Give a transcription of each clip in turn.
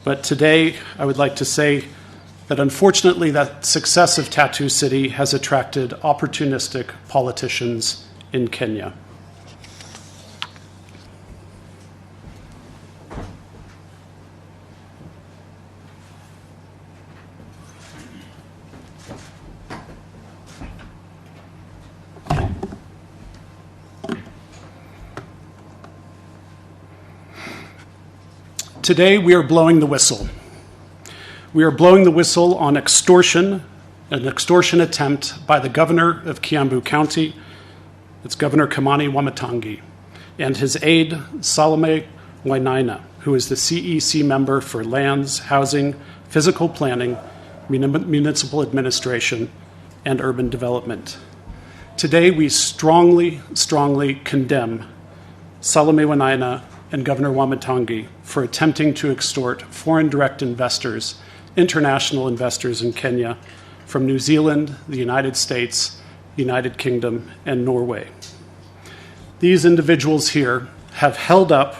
But today, I would like to say that unfortunately, that success of Tatu City has attracted opportunistic politicians in Kenya. Today, we are blowing the whistle. We are blowing the whistle on extortion, an extortion attempt by the governor of Kiambu County, it's Governor WAMATANGI, and his aide, Salome Wainaina, who is the CEC member for Lands, Housing, Physical Planning, Municipal Administration, and Urban Development. Today, we strongly condemn Salome Wainaina and Governor WAMATANGI for attempting to extort foreign direct investors, international investors in Kenya, from New Zealand, the United States, United Kingdom, and Norway. These individuals here have held up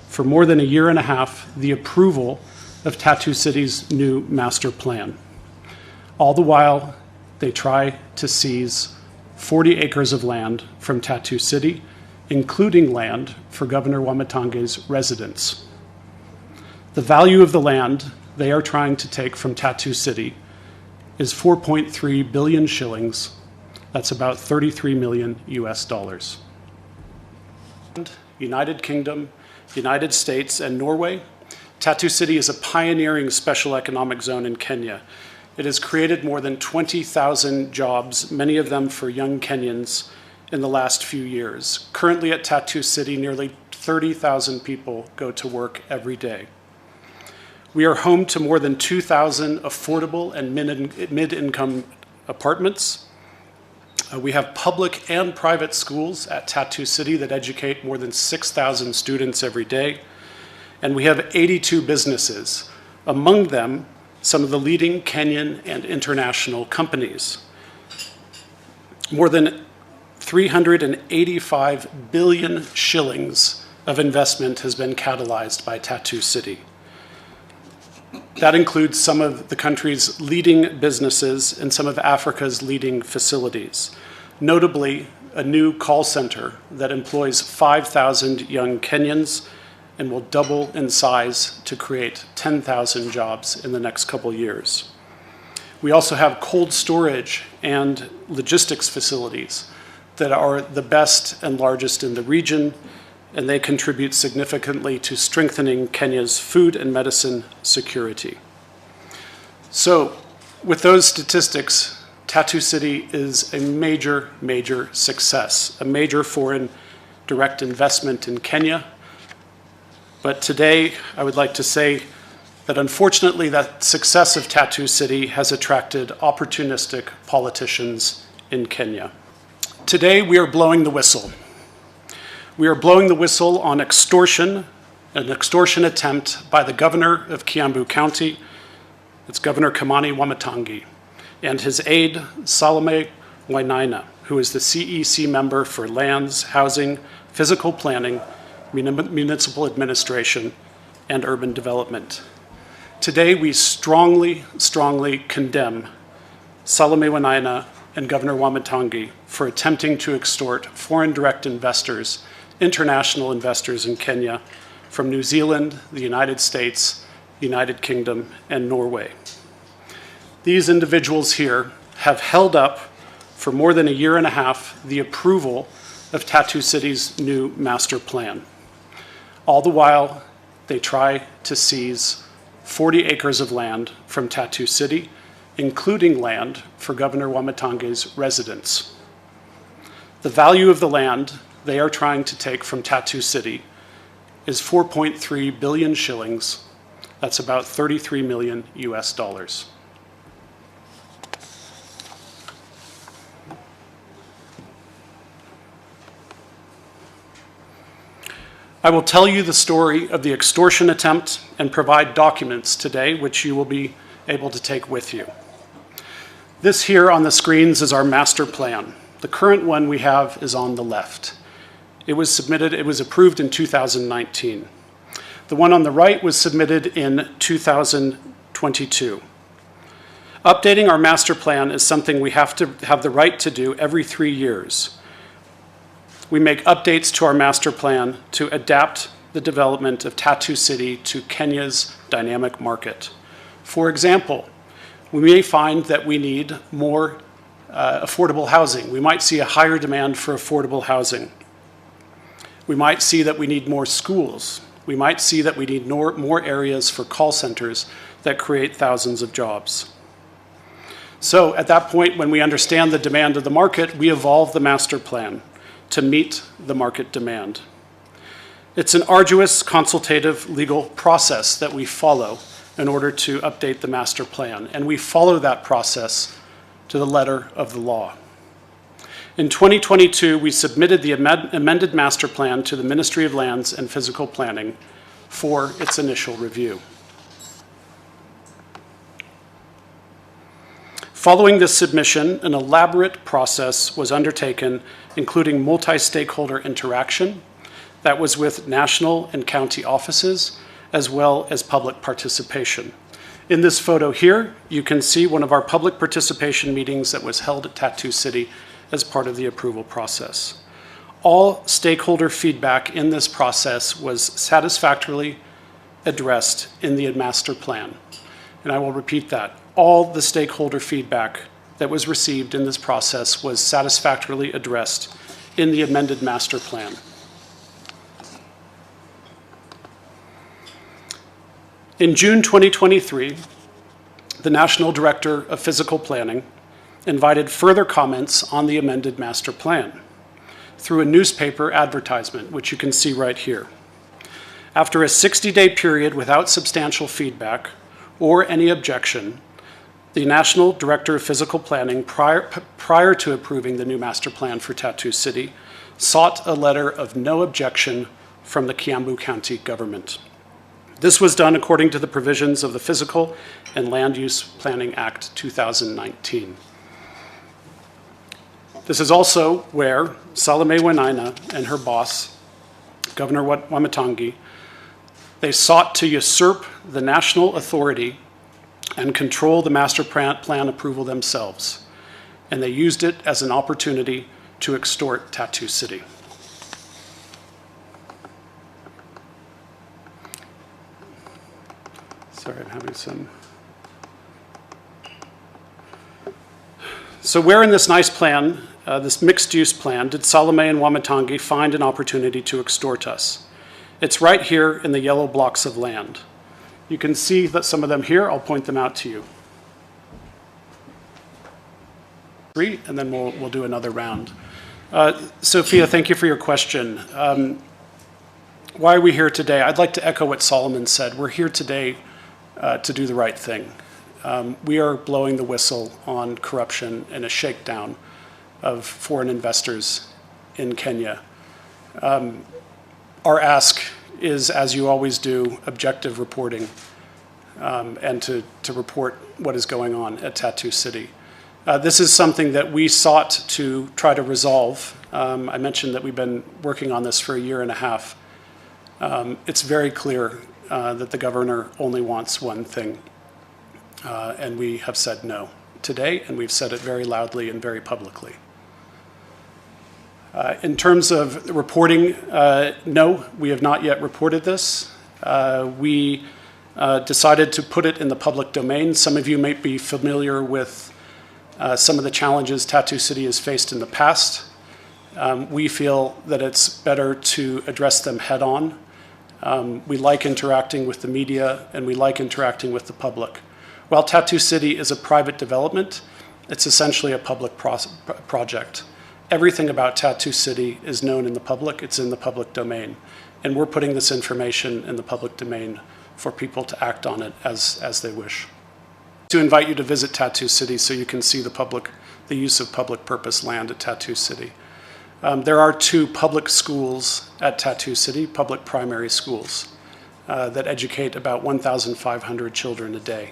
for more than a year and a half the approval of Tatu City's new master plan. All the while, they try to seize 40 acres of land from Tatu City, including land for Governor WAMATANGI's residence. The value of the land they are trying to take from Tatu City is 4.3 billion shillings. That's about 33 million US dollars. United Kingdom, United States, and Norway, Tatu City is a pioneering special economic zone in Kenya. It has created more than 20,000 jobs, many of them for young Kenyans, in the last few years. Currently at Tatu City, nearly 30,000 people go to work every day. We are home to more than 2,000 affordable and mid-income apartments. We have public and private schools at Tatu City that educate more than 6,000 students every day. And we have 82 businesses, among them some of the leading Kenyan and international companies. More than 385 billion shillings of investment has been catalyzed by Tatu City. That includes some of the country's leading businesses and some of Africa's leading facilities. Notably, a new call center that employs 5,000 young Kenyans and will double in size to create 10,000 jobs in the next couple years. We also have cold storage and logistics facilities that are the best and largest in the region, and they contribute significantly to strengthening Kenya's food and medicine security. So, with those statistics, Tatu City is a major success, a major foreign direct investment in Kenya. But today, I would like to say that unfortunately, that success of Tatu City has attracted opportunistic politicians in Kenya. Today, we are blowing the whistle. We are blowing the whistle on extortion, an extortion attempt by the governor of Kiambu County, it's Governor WAMATANGI, and his aide, Salome Wainaina, who is the CEC member for Lands, Housing, Physical Planning, Municipal Administration, and Urban Development. Today, we strongly condemn Salome Wainaina and Governor WAMATANGI for attempting to extort foreign direct investors, international investors in Kenya, from New Zealand, the United States, United Kingdom, and Norway. These individuals here have held up for more than a year and a half the approval of Tatu City's new master plan. All the while, they try to seize 40 acres of land from Tatu City, including land for Governor WAMATANGI's residence. The value of the land they are trying to take from Tatu City is 4.3 billion shillings. That's about 33 million US dollars. I will tell you the story of the extortion attempt and provide documents today, which you will be able to take with you. This here on the screens is our master plan. The current one we have is on the left. It was approved in 2019. The one on the right was submitted in 2022. Updating our master plan is something we have to have the right to do every 3 years. We make updates to our master plan to adapt the development of Tatu City to Kenya's dynamic market. For example, we may find that we need more affordable housing. We might see a higher demand for affordable housing. We might see that we need more schools. We might see that we need more areas for call centers that create thousands of jobs. So at that point, when we understand the demand of the market, we evolve the master plan to meet the market demand. It's an arduous consultative legal process that we follow in order to update the master plan, and we follow that process to the letter of the law. In 2022, we submitted the amended master plan to the Ministry of Lands and Physical Planning for its initial review. Following this submission, an elaborate process was undertaken, including multi-stakeholder interaction that was with national and county offices, as well as public participation. In this photo here, you can see one of our public participation meetings that was held at Tatu City as part of the approval process. All stakeholder feedback in this process was satisfactorily addressed in the master plan. And I will repeat that. All the stakeholder feedback that was received in this process was satisfactorily addressed in the amended master plan. In June 2023, the National Director of Physical Planning invited further comments on the amended master plan through a newspaper advertisement, which you can see right here. After a 60-day period without substantial feedback or any objection, the National Director of Physical Planning, prior to approving the new master plan for Tatu City, sought a letter of no objection from the Kiambu County government. This was done according to the provisions of the Physical and Land Use Planning Act 2019. This is also where Salome Wainaina and her boss, Governor WAMATANGI, they sought to usurp the national authority and control the master plan approval themselves. And they used it as an opportunity to extort Tatu City. Sorry, I'm having some. So where in this nice plan, this mixed-use plan, did Salome and WAMATANGI find an opportunity to extort us? It's right here in the yellow blocks of land. You can see that some of them here. I'll point them out to you. And then we'll do another round. Sophia, thank you for your question. Why are we here today? I'd like to echo what Solomon said. We're here today to do the right thing. We are blowing the whistle on corruption and a shakedown of foreign investors in Kenya. Our ask is, as you always do, objective reporting and to report what is going on at Tatu City. This is something that we sought to try to resolve. I mentioned that we've been working on this for a year and a half. It's very clear that the governor only wants one thing, and we have said no today, and we've said it very loudly and very publicly. In terms of reporting, no, we have not yet reported this. We decided to put it in the public domain. Some of you might be familiar with some of the challenges Tatu City has faced in the past. We feel that it's better to address them head on. We like interacting with the media, and we like interacting with the public. While Tatu City is a private development, it's essentially a public project. Everything about Tatu City is known in the public. It's in the public domain. And we're putting this information in the public domain for people to act on it as they wish. To invite you to visit Tatu City so you can see the use of public purpose land at Tatu City. There are 2 public schools at Tatu City, public primary schools, that educate about 1,500 children a day.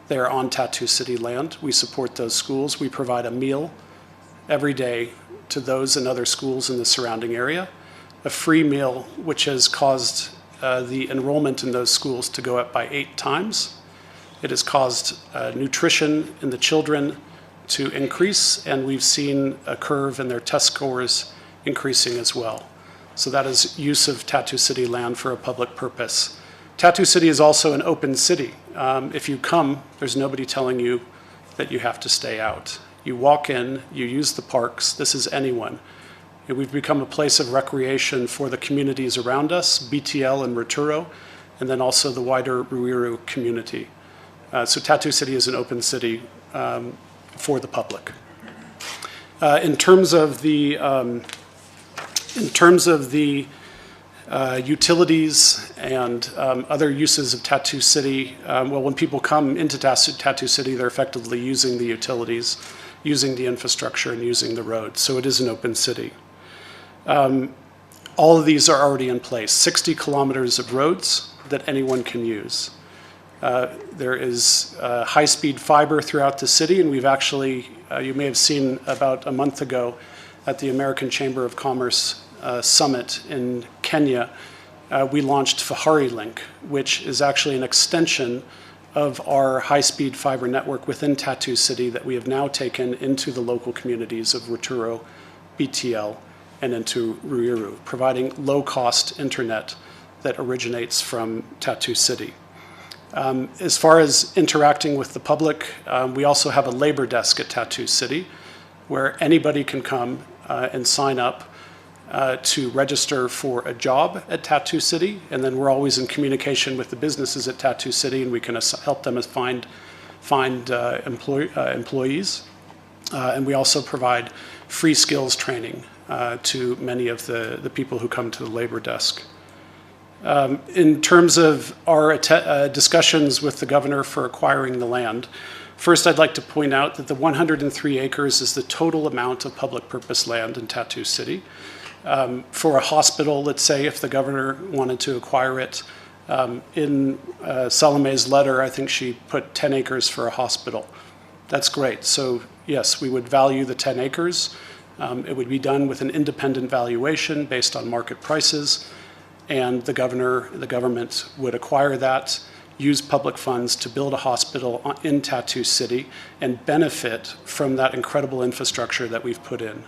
They are on Tatu City land. We support those schools. We provide a meal every day to those and other schools in the surrounding area, a free meal which has caused the enrollment in those schools to go up by 8 times. It has caused nutrition in the children to increase, and we've seen a curve in their test scores increasing as well. So that is use of Tatu City land for a public purpose. Tatu City is also an open city. If you come, there's nobody telling you that you have to stay out. You walk in, you use the parks, this is anyone. And we've become a place of recreation for the communities around us, BTL and Ruturo, and then also the wider Ruiru community. So Tatu City is an open city for the public. In terms of the utilities and other uses of Tatu City, well, when people come into Tatu City, they're effectively using the utilities, using the infrastructure, and using the roads. So it is an open city. All of these are already in place. 60 kilometers of roads that anyone can use. There is high-speed fiber throughout the city, and we've actually, you may have seen about a month ago at the American Chamber of Commerce Summit in Kenya, we launched Fahari Link, which is actually an extension of our high-speed fiber network within Tatu City that we have now taken into the local communities of Ruturo, BTL, and into Ruiru, providing low-cost internet that originates from Tatu City. As far as interacting with the public, we also have a labor desk at Tatu City where anybody can come and sign up to register for a job at Tatu City, and then we're always in communication with the businesses at Tatu City, and we can help them find employees. And we also provide free skills training to many of the people who come to the labor desk. In terms of our discussions with the governor for acquiring the land, first I'd like to point out that the 103 acres is the total amount of public purpose land in Tatu City. For a hospital, let's say, if the governor wanted to acquire it, in Salome's letter, I think she put 10 acres for a hospital. That's great. So yes, we would value the 10 acres. It would be done with an independent valuation based on market prices, and the government would acquire that, use public funds to build a hospital in Tatu City, and benefit from that incredible infrastructure that we've put in,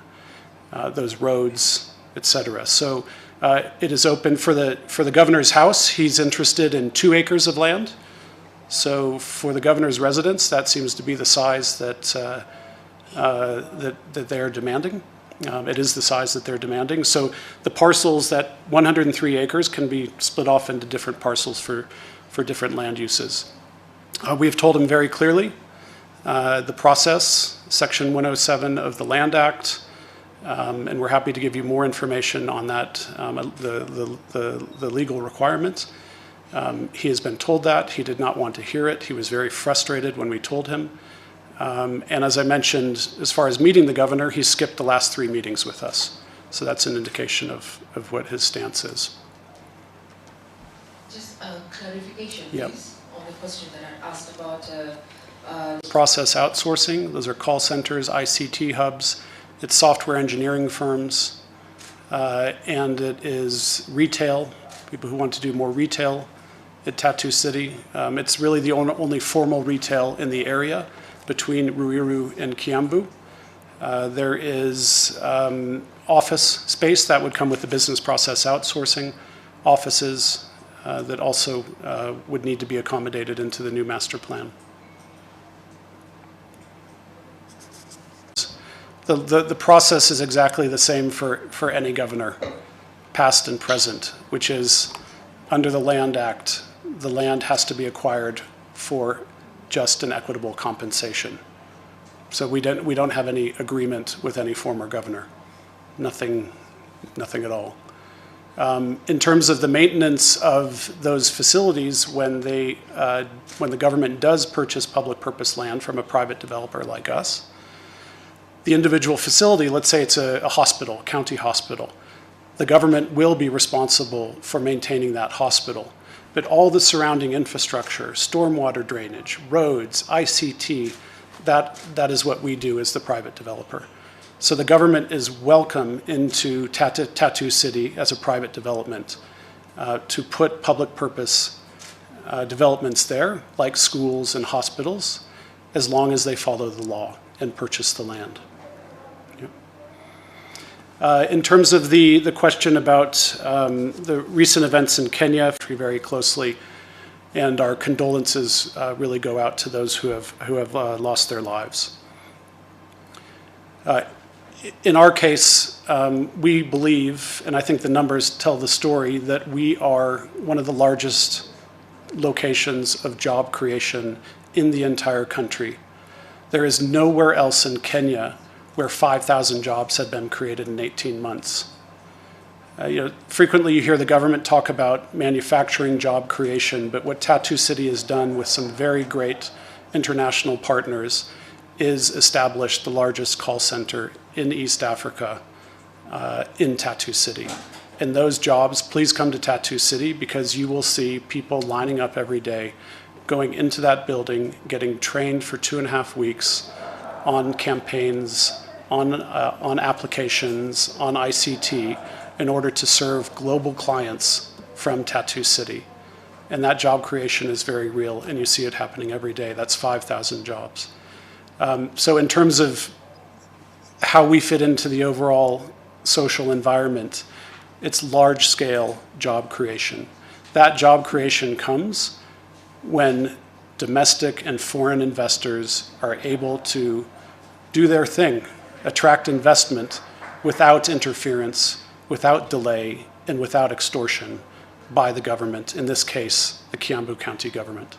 those roads, etc. So it is open for the governor's house. He's interested in 2 acres of land. So for the governor's residence, that seems to be the size that they are demanding. It is the size that they're demanding. So the parcels, that 103 acres, can be split off into different parcels for different land uses. We have told them very clearly the process, Section 107 of the Land Act, and we're happy to give you more information on that, the legal requirement. He has been told that. He did not want to hear it. He was very frustrated when we told him. And as I mentioned, as far as meeting the governor, he skipped the last 3 meetings with us. So that's an indication of what his stance is. Just a clarification, Yep. please, on the question that I asked about Process outsourcing, those are call centers, ICT hubs, it's software engineering firms, and it is retail, people who want to do more retail at Tatu City. It's really the only formal retail in the area between Ruiru and Kiambu. There is office space that would come with the business process outsourcing, offices that also would need to be accommodated into the new master plan. The process is exactly the same for any governor, past and present, which is under the Land Act, the land has to be acquired for just and equitable compensation. So we don't have any agreement with any former governor, nothing at all. In terms of the maintenance of those facilities, when the government does purchase public purpose land from a private developer like us, the individual facility, let's say it's a hospital, county hospital, the government will be responsible for maintaining that hospital. But all the surrounding infrastructure, stormwater drainage, roads, ICT, that is what we do as the private developer. So the government is welcome into Tatu City as a private development. to put public purpose developments there, like schools and hospitals, as long as they follow the law and purchase the land. In terms of the question about the recent events in Kenya, very closely, and our condolences really go out to those who have lost their lives. In our case, we believe, and I think the numbers tell the story, that we are one of the largest locations of job creation in the entire country. There is nowhere else in Kenya where 5,000 jobs have been created in 18 months. Frequently you hear the government talk about manufacturing job creation, but what Tatu City has done with some very great international partners is establish the largest call center in East Africa in Tatu City. And those jobs, please come to Tatu City, because you will see people lining up every day, going into that building, getting trained for 2.5 weeks on campaigns, on applications, on ICT, in order to serve global clients from Tatu City. And that job creation is very real, and you see it happening every day. That's 5,000 jobs. So in terms of how we fit into the overall social environment, it's large-scale job creation. That job creation comes when domestic and foreign investors are able to do their thing, attract investment without interference, without delay, and without extortion by the government, in this case, the Kiambu County government.